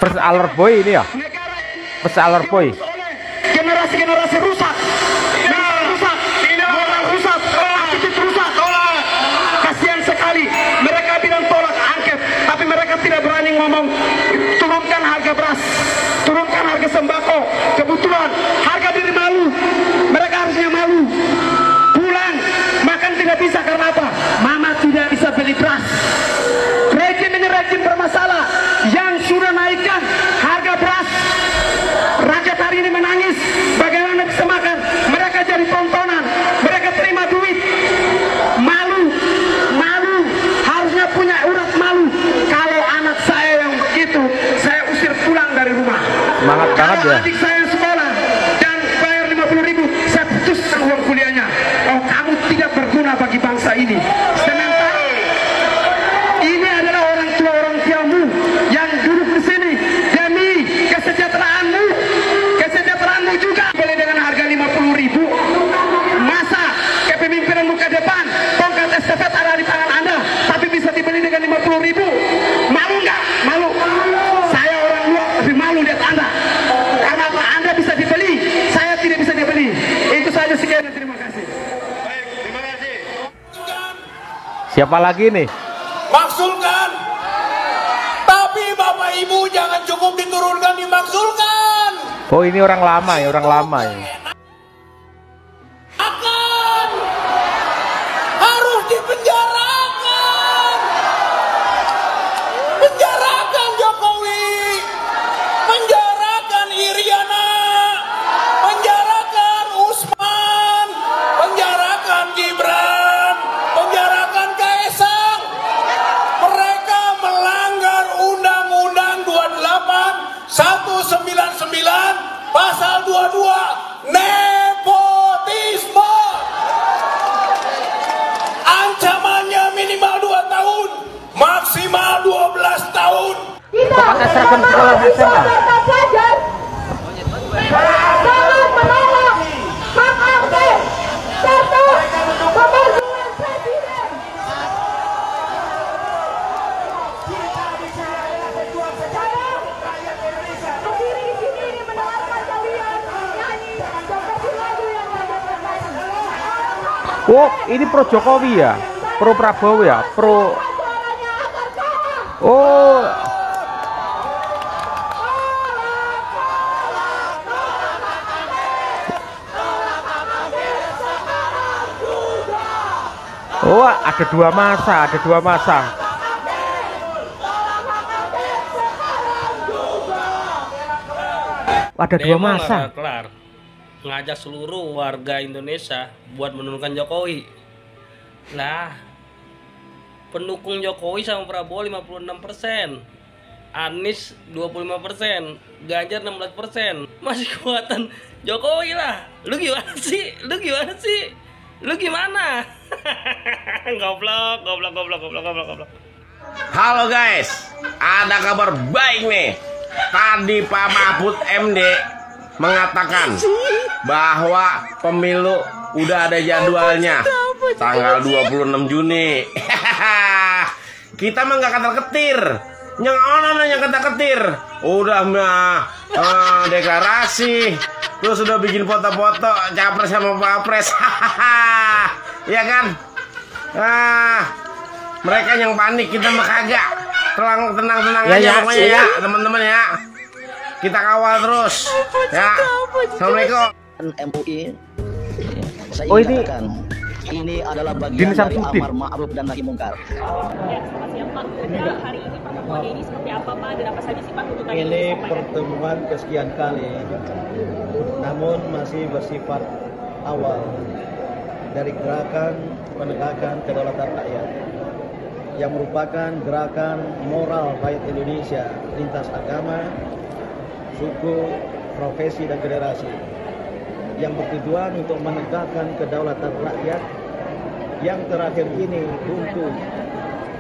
First Alert Boy ini ya. First Alert Boy. Generasi-generasi rusak. Rusak. Moral rusak. Attitude rusak. Kasihan sekali. Mereka bilang tolak angket, tapi mereka tidak berani ngomong turunkan harga beras, turunkan harga sembako, kebutuhan, harga diri malu. Mereka harusnya malu. Pulang makan tidak bisa karena apa? Mama tidak bisa beli beras. Rejim ini rejim bermasalah yang sudah naikkan harga beras. Rakyat hari ini menangis, bagaimana bisa makan? Mereka jadi tontonan, mereka terima duit. Malu, harusnya punya urat malu. Kalau anak saya yang begitu, saya usir pulang dari rumah. Semangat banget ya. Adik saya sekolah dan bayar 50.000, saya putuskan uang kuliahnya. Oh, kamu tidak berguna bagi bangsa ini. Sementara ini adalah orang tuamu yang duduk di sini demi kesejahteraanmu juga. Boleh dengan harga 50.000. Masa kepemimpinanmu ke depan, tongkat estafet ada di tangan Anda, tapi bisa dibeli dengan 50.000. Malu nggak? Malu. Saya orang luar lebih malu lihat Anda. Karena apa? Anda bisa dibeli, saya tidak bisa dibeli. Itu saja, sekian dan terima kasih. Baik, terima kasih. Siapa lagi nih? Maksulkan. Tapi Bapak Ibu jangan cukup diturunkan, dimaksulkan. Oh, ini orang lama ya, orang lama ya. Akan harus dipenjarakan. Penjarakan Jokowi. Penjarakan Iriana. Penjarakan Usman. Penjarakan Gibran. Penjarakan Kaesang. Mereka melanggar Undang-Undang 28 199 Pasal 22, nepotisme. Ancamannya minimal 2 tahun, maksimal 12 tahun. Kok pakai seragam sekolah SMA? Sangat menolak hak angket serta pemakzulan presiden. Kita bisa berjuang secara rakyat Indonesia. Berdiri di sini mendengarkan kalian nyanyi seperti lagu yang ada bermain. Oh, ini pro Jokowi ya, pro Prabowo ya, pro. Oh, oh, ada dua masa, ada dua masa. Ada dua Memang masa. nggak kelar. Ngajak seluruh warga Indonesia buat menurunkan Jokowi. Lah, pendukung Jokowi sama Prabowo 56%, Anies 25%, Ganjar 16%. Masih kekuatan Jokowi lah. Lu gimana sih? Lu gimana? Goblok. Halo guys, ada kabar baik nih. Tadi Pak Mahfud MD mengatakan bahwa pemilu udah ada jadwalnya tanggal 26 Juni. Kita mah nggak ketar-ketir, yang orang yang ketar-ketir udah mah deklarasi, terus sudah bikin foto-foto capres sama papres. Ya kan? Mereka yang panik, kita mah kagak. Tenang aja pokoknya ya teman-teman ya. Kita kawal terus ya. Assalamualaikum. MUI. Saya ini katakan ini adalah bagian dari amar ma'ruf dan nahi mungkar. Ya, selamat siang Pak. Kira-kira hari ini pertemuannya ini seperti apa Pak? Dan apa saja sih Pak tuntutan yang Ini disampaikan? pertemuan kesekian kali, namun masih bersifat awal dari gerakan penegakan kedaulatan rakyat yang merupakan gerakan moral rakyat Indonesia lintas agama, suku, profesi, dan generasi yang bertujuan untuk menegakkan kedaulatan rakyat yang terakhir ini untuk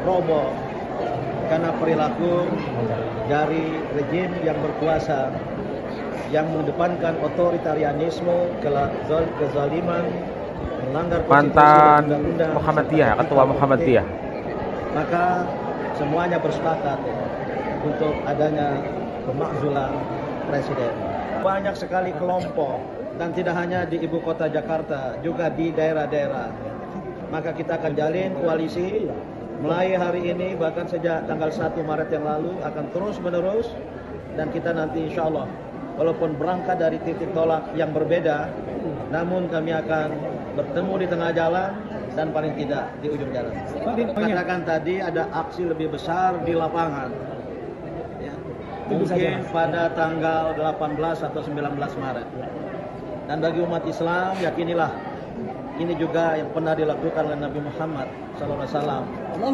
roboh karena perilaku dari rejim yang berkuasa yang mengedepankan otoritarianisme, kezaliman, melanggar mantan Muhammadiyah, ketua Muhammadiyah. Maka semuanya bersepakat untuk adanya pemakzulan presiden. Banyak sekali kelompok dan tidak hanya di ibu kota Jakarta, juga di daerah-daerah. Maka kita akan jalin koalisi mulai hari ini, bahkan sejak tanggal 1 Maret yang lalu akan terus menerus, dan kita nanti insya Allah walaupun berangkat dari titik tolak yang berbeda, namun kami akan bertemu di tengah jalan dan paling tidak di ujung jalan. Katakan tadi ada aksi lebih besar di lapangan, ya, mungkin pada tanggal 18 atau 19 Maret. Dan bagi umat Islam, yakinilah ini juga yang pernah dilakukan oleh Nabi Muhammad SAW,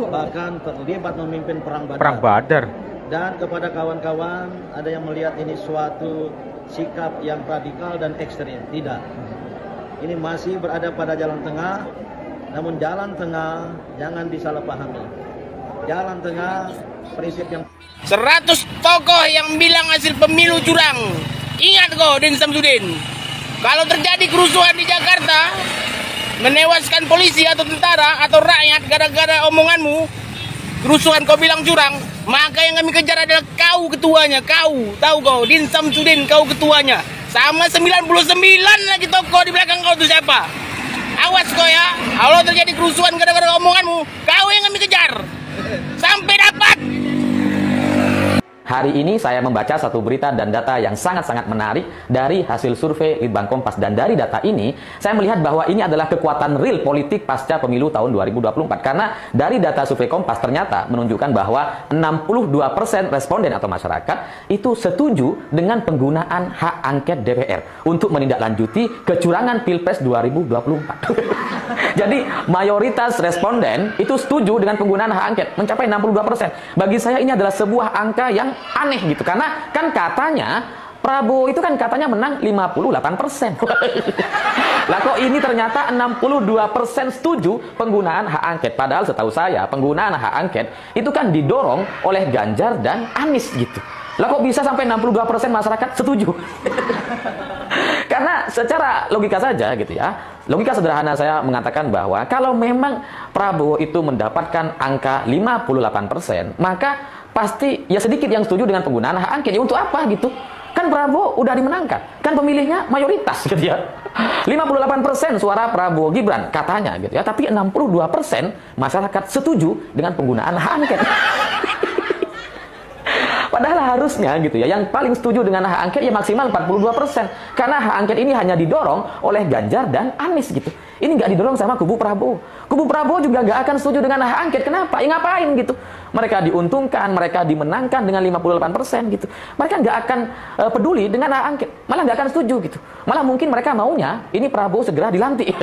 bahkan terlibat memimpin perang Badar. Dan kepada kawan-kawan, ada yang melihat ini suatu sikap yang radikal dan ekstrim. Tidak. Ini masih berada pada jalan tengah, namun jalan tengah jangan disalahpahami. Jalan tengah prinsip yang 100 tokoh yang bilang hasil pemilu curang. Ingat kau, Din Samsudin. Kalau terjadi kerusuhan di Jakarta, menewaskan polisi atau tentara atau rakyat gara-gara omonganmu, kerusuhan kau bilang curang, maka yang kami kejar adalah kau ketuanya. Kau, tahu kau, Din Samsudin, kau ketuanya. Sama 99 lagi tokoh di belakang kau itu siapa? Awas kau ya, kalau terjadi kerusuhan gara-gara omonganmu, kau yang kami kejar. Sampai dapat. Hari ini saya membaca satu berita dan data yang sangat-sangat menarik dari hasil survei Litbang Kompas. Dan dari data ini, saya melihat bahwa ini adalah kekuatan real politik pasca pemilu tahun 2024. Karena dari data survei Kompas ternyata menunjukkan bahwa 62% responden atau masyarakat itu setuju dengan penggunaan hak angket DPR untuk menindaklanjuti kecurangan Pilpres 2024. Jadi mayoritas responden itu setuju dengan penggunaan hak angket, mencapai 62%. Bagi saya ini adalah sebuah angka yang aneh gitu, karena kan katanya Prabowo itu kan katanya menang 58%. Lah kok ini ternyata 62% setuju penggunaan hak angket. Padahal setahu saya penggunaan hak angket itu kan didorong oleh Ganjar dan Anies gitu. Lah kok bisa sampai 62% masyarakat setuju? Karena secara logika saja gitu ya, logika sederhana saya mengatakan bahwa kalau memang Prabowo itu mendapatkan angka 58%, maka pasti ya sedikit yang setuju dengan penggunaan hak angket. Ya untuk apa gitu? Kan Prabowo udah dimenangkan, kan pemilihnya mayoritas gitu ya. 58% suara Prabowo Gibran katanya gitu ya, tapi 62% masyarakat setuju dengan penggunaan hak angket. Padahal harusnya gitu ya, yang paling setuju dengan hak angket ya maksimal 42%. Karena hak angket ini hanya didorong oleh Ganjar dan Anies gitu. Ini nggak didorong sama kubu Prabowo. Kubu Prabowo juga nggak akan setuju dengan hak angket. Kenapa? Ya ngapain gitu. Mereka diuntungkan, mereka dimenangkan dengan 58% gitu. Mereka nggak akan peduli dengan hak angket. Malah nggak akan setuju gitu. Malah mungkin mereka maunya ini Prabowo segera dilantik.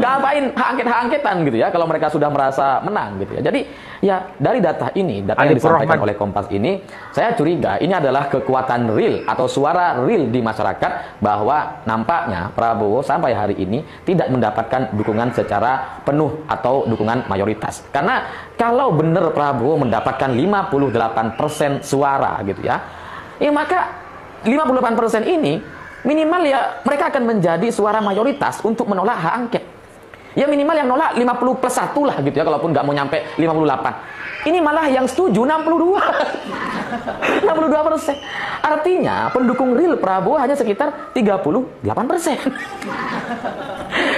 Ngapain hak angket-angketan gitu ya kalau mereka sudah merasa menang gitu ya. Jadi ya dari data ini, data yang disampaikan oleh Kompas ini, saya curiga ini adalah kekuatan real atau suara real di masyarakat bahwa nampaknya Prabowo sampai hari ini tidak mendapatkan dukungan secara penuh atau dukungan mayoritas. Karena kalau benar Prabowo mendapatkan 58% suara gitu ya, ya maka 58% ini minimal ya mereka akan menjadi suara mayoritas untuk menolak hak angket. Ya minimal yang nolak 50+1 lah gitu ya, kalaupun nggak mau nyampe 58. Ini malah yang setuju 62. 62%. Artinya pendukung real Prabowo hanya sekitar 38%.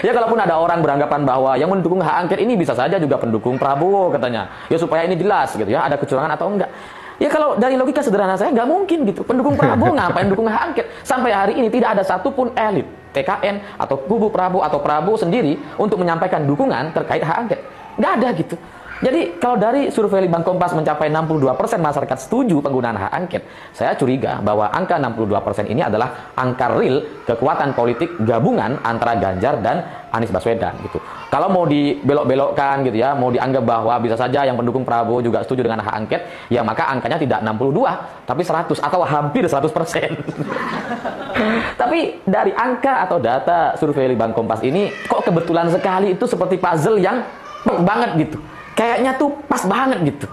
Ya kalaupun ada orang beranggapan bahwa yang mendukung hak angket ini bisa saja juga pendukung Prabowo katanya. Ya supaya ini jelas gitu ya, ada kecurangan atau enggak. Ya kalau dari logika sederhana saya nggak mungkin gitu. Pendukung Prabowo ngapain dukung hak angket? Sampai hari ini tidak ada satupun elit TKN atau kubu Prabowo atau Prabowo sendiri untuk menyampaikan dukungan terkait hak angket. Nggak ada gitu. Jadi kalau dari survei Litbang Kompas mencapai 62% masyarakat setuju penggunaan hak angket, saya curiga bahwa angka 62% ini adalah angka real kekuatan politik gabungan antara Ganjar dan Anies Baswedan gitu. Kalau mau dibelok-belokkan gitu ya, mau dianggap bahwa bisa saja yang pendukung Prabowo juga setuju dengan hak angket, ya maka angkanya tidak 62 tapi 100 atau hampir 100%. Tapi dari angka atau data survei Litbang Kompas ini kok kebetulan sekali itu seperti puzzle yang banget gitu. Kayaknya tuh pas banget gitu.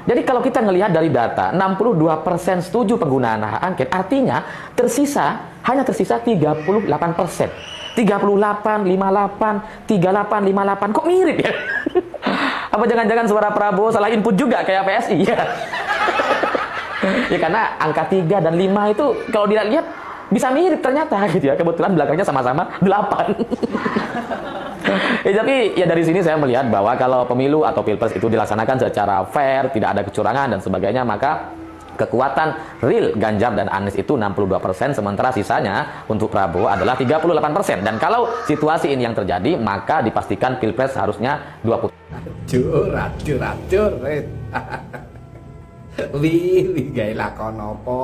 Jadi kalau kita ngelihat dari data 62% setuju penggunaan hak angket, artinya hanya tersisa 38%. 38, 58, 38, 58. Kok mirip ya? Apa jangan-jangan suara Prabowo salah input juga kayak PSI ya? Ya karena angka 3 dan 5 itu kalau dilihat bisa mirip ternyata gitu ya. Kebetulan belakangnya sama-sama 8. Ya, tapi ya dari sini saya melihat bahwa kalau pemilu atau pilpres itu dilaksanakan secara fair, tidak ada kecurangan dan sebagainya, maka kekuatan real Ganjar dan Anies itu 62%, sementara sisanya untuk Prabowo adalah 38%. Dan kalau situasi ini yang terjadi, maka dipastikan pilpres harusnya 20. Racur. Wih, gawe lakon apa?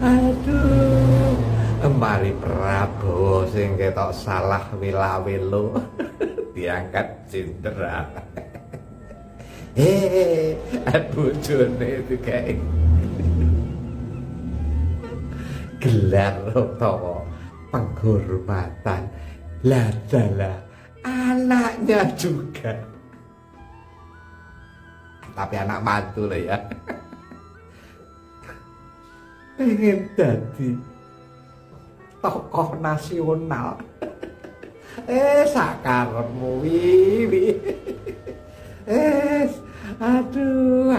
Aduh. Mari Prabowo sing ketok salah wila-wilo diangkat Cindra. Bojone itu kayak gelar utawa penghormatan ladalah anaknya juga, tapi anak mantu lah ya. Pengen jadi tokoh nasional. Sakarepmu wiwi. Aduh,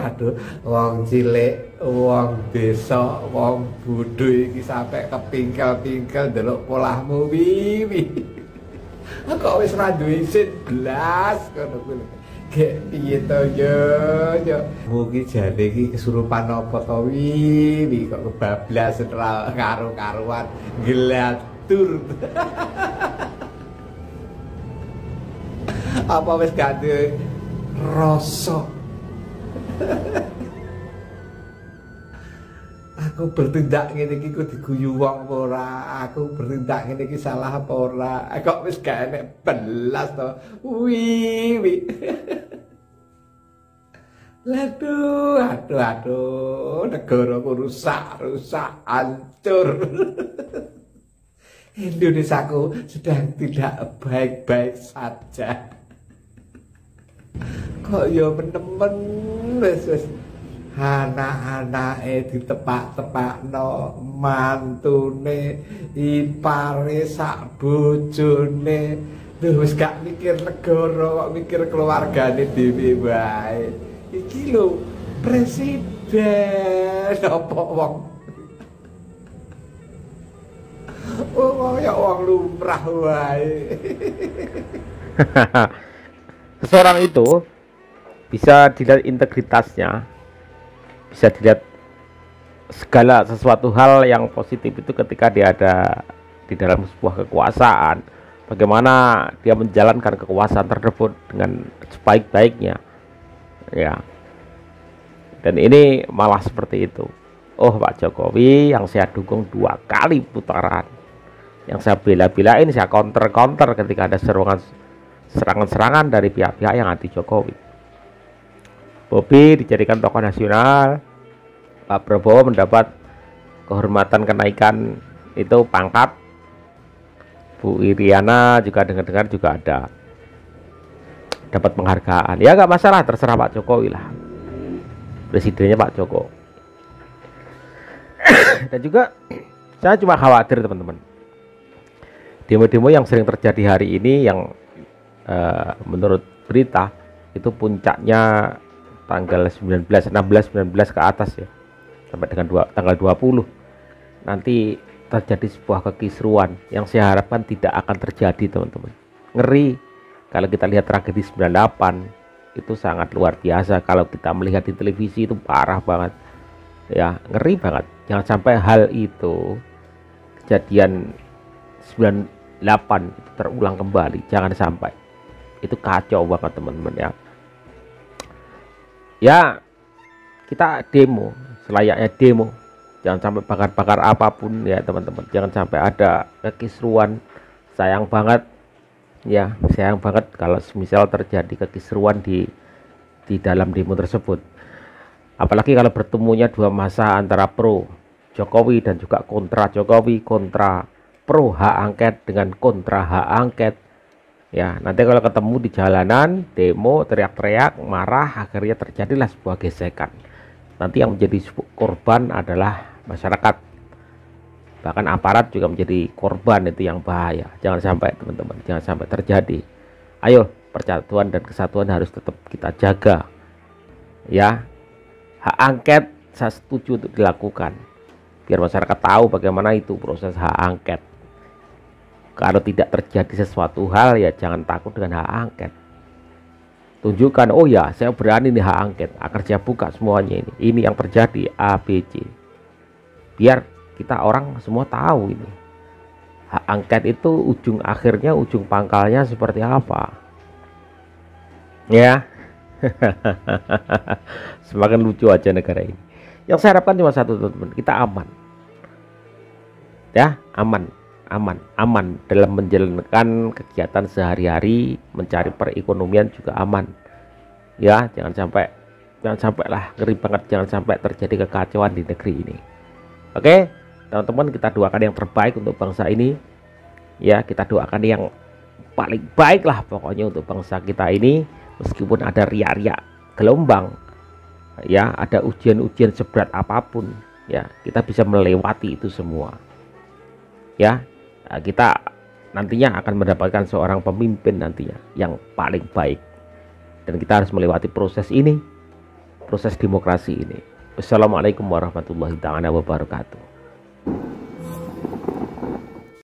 wong cilik, wong desa, wong bodho iki sampe kepingkel-pingkel ndelok polahmu wiwi. Kok wis ra duwe isin blas ngono kuwi. Gek piye to yo. Mugi jane iki kesurupan apa to wiwi kok kebablas ora karo-karuan gelatur. Apa wis gak duwe rasa? Aku bertindak ngene iki kok diguyu wong apa ora? Aku bertindak ngene iki salah apa ora? Kok wis gak enek belas to. Wiwi. Aduh, negaraku rusak, hancur. Indonesiaku sedang tidak baik-baik saja. Kok ya menemen wis anak-anake ditepak-tepakno, mantune, ipare, sak bojone. Lho wis gak mikir negara, kok mikir keluargane dhewe wae. Iki lho presiden apa wong. Ya wong lumrah wae. Seseorang itu bisa dilihat integritasnya, bisa dilihat segala sesuatu hal yang positif itu ketika dia ada di dalam sebuah kekuasaan, bagaimana dia menjalankan kekuasaan tersebut dengan sebaik-baiknya, ya. Dan ini malah seperti itu. Oh, Pak Jokowi yang saya dukung 2 kali putaran, yang saya bela-belain, saya counter ketika ada serangan-serangan dari pihak-pihak yang anti Jokowi. Bobi dijadikan tokoh nasional, Pak Prabowo mendapat kehormatan kenaikan itu pangkat, Bu Iriana juga dengar-dengar juga ada dapat penghargaan. Ya nggak masalah, terserah Pak Jokowi lah, presidennya Pak Jokowi. Dan juga saya cuma khawatir teman-teman, demo-demo yang sering terjadi hari ini yang menurut berita itu puncaknya tanggal 19 ke atas ya, sampai dengan tanggal 20 nanti terjadi sebuah kekisruan yang saya harapkan tidak akan terjadi teman-teman. Ngeri kalau kita lihat tragedi 98 itu sangat luar biasa. Kalau kita melihat di televisi itu parah banget ya, ngeri banget. Jangan sampai hal itu, kejadian 98 itu terulang kembali, jangan sampai. Itu kacau banget teman-teman ya. Ya kita demo selayaknya demo, jangan sampai bakar-bakar apapun ya teman-teman, jangan sampai ada kekisruan. Sayang banget ya, sayang banget kalau misal terjadi kekisruan di dalam demo tersebut, apalagi kalau bertemunya 2 massa antara pro Jokowi dan juga kontra Jokowi, kontra pro hak angket dengan kontra hak angket. Ya, nanti kalau ketemu di jalanan, demo, teriak-teriak, marah, akhirnya terjadilah sebuah gesekan. Nanti yang menjadi korban adalah masyarakat. Bahkan aparat juga menjadi korban, itu yang bahaya. Jangan sampai teman-teman, jangan sampai terjadi. Ayo, persatuan dan kesatuan harus tetap kita jaga. Ya, Hak angket saya setuju untuk dilakukan, biar masyarakat tahu bagaimana itu proses hak angket. Kalau tidak terjadi sesuatu hal ya jangan takut dengan hak angket. Tunjukkan, oh ya saya berani nih hak angket, akan saya buka semuanya ini yang terjadi A, B, C. Biar kita orang semua tahu ini. Hak angket itu ujung akhirnya, ujung pangkalnya seperti apa. Ya. Semakin lucu aja negara ini. Yang saya harapkan cuma satu, teman-teman, kita aman. Ya, aman dalam menjalankan kegiatan sehari-hari, mencari perekonomian juga aman. Ya, jangan sampai lah, ngeri banget, jangan sampai terjadi kekacauan di negeri ini. Oke, teman-teman, kita doakan yang terbaik untuk bangsa ini. Ya, kita doakan yang paling baik lah pokoknya untuk bangsa kita ini. Meskipun ada riak-riak gelombang, ya, ada ujian-ujian seberat apapun, ya, kita bisa melewati itu semua. Ya, kita nantinya akan mendapatkan seorang pemimpin nantinya yang paling baik. Dan kita harus melewati proses ini, proses demokrasi ini. Wassalamualaikum warahmatullahi wabarakatuh.